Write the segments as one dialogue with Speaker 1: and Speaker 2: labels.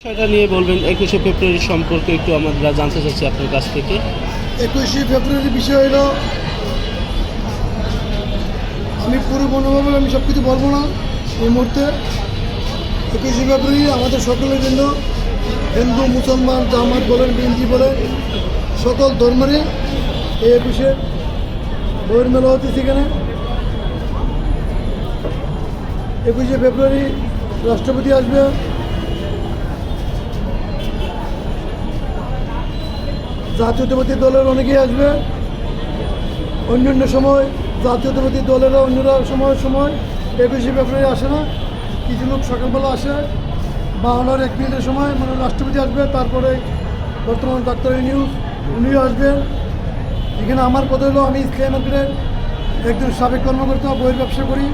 Speaker 1: বিষয়টা নিয়ে বলবেন 21শে ফেব্রুয়ারি সম্পর্কে একটু আমরা জানতে চাচ্ছি আপনার কাছ থেকে।
Speaker 2: 21শে ফেব্রুয়ারির বিষয় হলো, আমি পুরো মনোভাবে আমি সব কিছু বলবো না এই মুহূর্তে। 21শে ফেব্রুয়ারি আমাদের সকলের জন্য, হিন্দু মুসলমান জামাত বলেন বিএনপি বলেন সকল ধর্মেরই এই 21শে বইয়ের মেলা হচ্ছে। সেখানে 21শে ফেব্রুয়ারি রাষ্ট্রপতি আসবে, জাতীয়তাবাদী দলের অনেকেই আসবে, অন্যান্য সময় জাতীয়তাবাদী দলেরও অন্যরা সময় 21শে ফেব্রুয়ারি আসে না, কিছু লোক সকালবেলা আসে। 52 মিনিটের সময় মানে রাষ্ট্রপতি আসবে, তারপরে বর্তমান ডাক্তার নিউজ উনিও আসবেন। এখানে আমার কথা হলো, আমি ইসলামী মার্কেটের একজন সাবেক কর্মকর্তা, বইয়ের ব্যবসা করি।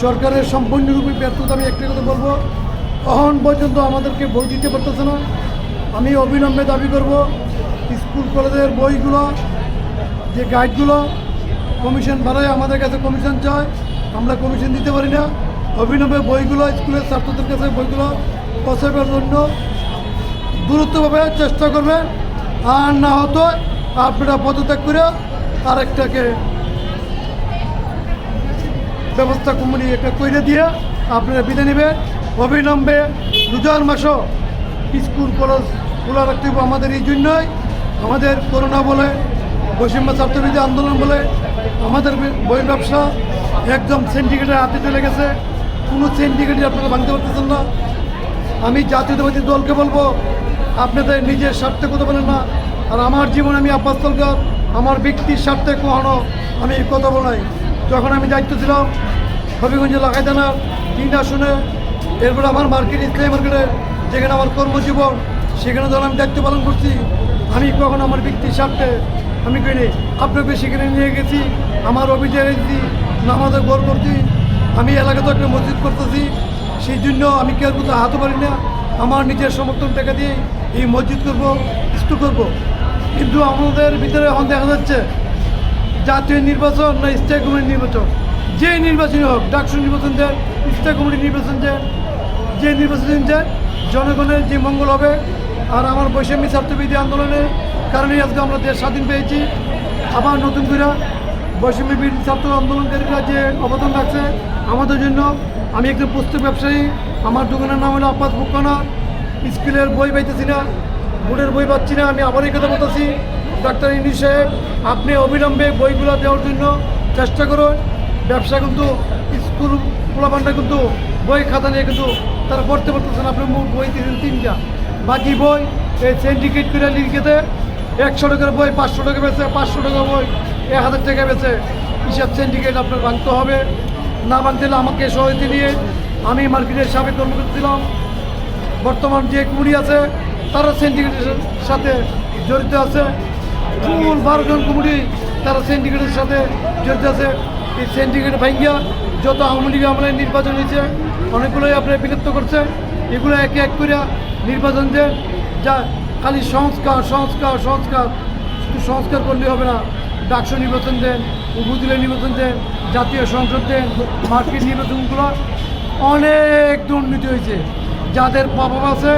Speaker 2: সরকারের সম্পূর্ণরূপে ব্যর্থতা, আমি একটাই কথা বলবো, এখন পর্যন্ত আমাদেরকে বই দিতে পারতেছে না। আমি অবিলম্বে দাবি করব, স্কুল কলেজের বইগুলো, যে গাইডগুলো কমিশন বাড়ায়, আমাদের কাছে কমিশন চায়, আমরা কমিশন দিতে পারি না। অবিলম্বে বইগুলো স্কুলের ছাত্রদের কাছে বইগুলো পৌঁছাবার জন্য দূরত্বভাবে চেষ্টা করবেন, আর না হতো আপনারা পদত্যাগ করে আরেকটাকে ব্যবস্থা কমিটি একটা করে দিয়ে আপনারা বিদায় নেবেন। অবিলম্বে রোজার মাসও স্কুল কলেজ খোলা রাখতে হবে। আমাদের এই জন্যই, আমাদের করোনা বলে, বৈষম্য ছাত্রবিরোধী আন্দোলন বলে আমাদের বই ব্যবসা একদম সিন্ডিকেটের হাতে চলে গেছে। কোনো সিন্ডিকেটই আপনারা ভাঙতে পারতেছেন না। আমি জাতীয়তাবাদী দলকে বলবো, আপনাদের নিজের স্বার্থে কথা বলেন না। আর আমার জীবনে আমি আব্বাস তালুকদার, আমার ব্যক্তির স্বার্থে কখনো আমি কথা বলাই। যখন আমি দায়িত্ব ছিলাম হবিগঞ্জ লাগাই থানার 3 আসনে, এরপরে আমার মার্কেট ইসলামী মার্কেটে যেখানে আমার কর্মজীবন, সেখানে যখন আমি দায়িত্ব পালন করছি, আমি কখনো আমার ব্যক্তির স্বার্থে আমি কইনি। আপনাকে সেখানে নিয়ে গেছি, আমার অভিযোগ গেছি, নামাজে গোল করছি, আমি এলাকাতে একটা মসজিদ করতেছি, সেই জন্য আমি কেউ কোথাও হাতে পারি না। আমার নিজের সমর্থন টাকা দিয়ে এই মসজিদ করব, স্কুল করব। কিন্তু আমাদের ভিতরে এখন দেখা যাচ্ছে জাতীয় নির্বাচন না স্থায়ী কমিটির নির্বাচন, যে নির্বাচন হোক, ডাকসু নির্বাচন দেন, স্থায়ী কমিটির নির্বাচন দেন, যে নির্বাচন দেন, জনগণের যে মঙ্গল হবে। আর আমার বৈষম্য ছাত্রবিরোধী আন্দোলনের কারণে আজকে আমরা দেশ স্বাধীন পেয়েছি। আবার নতুন করে বৈষম্য বিরোধী ছাত্র আন্দোলনকারীরা যে অবদান রাখছে আমাদের জন্য। আমি একজন পুস্তক ব্যবসায়ী, আমার দোকানের নাম হলো আব্বাস বুকখানা। স্কুলের বই পাইতেছি না, বোর্ডের বই পাচ্ছি না। আমি আবার এই কথা বলতেছি, ডাক্তার ইউনুস সাহেব, আপনি অবিলম্বে বইগুলো দেওয়ার জন্য চেষ্টা করুন। ব্যবসা কিন্তু স্কুল পোলাপানটা কিন্তু বই খাতা নিয়ে কিন্তু তারা পড়তে পারতেছেন। আপনি মোট বই দিয়েছেন 3টা, বাকি বই এই সিন্ডিকেট করে লিখেতে 100 টাকার বই 500 টাকা বেছে, 500 টাকা বই 1000 টাকা বেছে। হিসাব সিন্ডিকেট আপনার ভাঙতে হবে। না ভাঙতে হলে আমাকে সহায়তা নিয়ে, আমি মার্কেটের সাবেক কর্মকর্তা ছিলাম, বর্তমান যে কুড়ি আছে তারা সিন্ডিকেটের সাথে জড়িত আছে। ফুল 12 জন কুমুরি তারা সিন্ডিকেটের সাথে জড়িত আছে। এই সিন্ডিকেট ভাঙ্গিয়া যত আওয়ামী লীগ আমলে নির্বাচন হয়েছে, অনেকগুলোই আপনার বিলুপ্ত করছে। এগুলো একে এক করে নির্বাচন দেন, যা খালি সংস্কার সংস্কার সংস্কার, শুধু সংস্কার করলে হবে না। ডাকসু নির্বাচন দেন, উপজেলা নির্বাচন দেন, জাতীয় সংসদ দেন, মার্কেট নির্বাচনগুলো অনেক দুর্নীতি হয়েছে। যাদের প্রভাব আছে,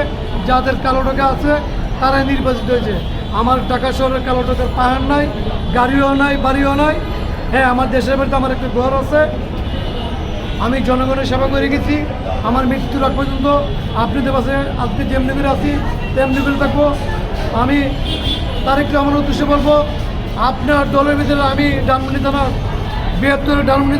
Speaker 2: যাদের কালো টাকা আছে, তারাই নির্বাচিত হয়েছে। আমার ঢাকা শহরের কালো টাকার পাহাড় নাই, গাড়িও নাই, বাড়িও নাই। হ্যাঁ, আমার দেশের বাড়িতে আমার একটা ঘর আছে। আমি জনগণের সেবা করে গেছি আমার মৃত্যুর আগ পর্যন্ত। আপনাদের পাশে আজকে যেমনি করে আছি তেমনি করে থাকবো। আমি তারেক রহমানের উদ্দেশ্যে বলবো, আপনার দলের ভিতরে আমি ডানমনি থানার 72 ডানমনি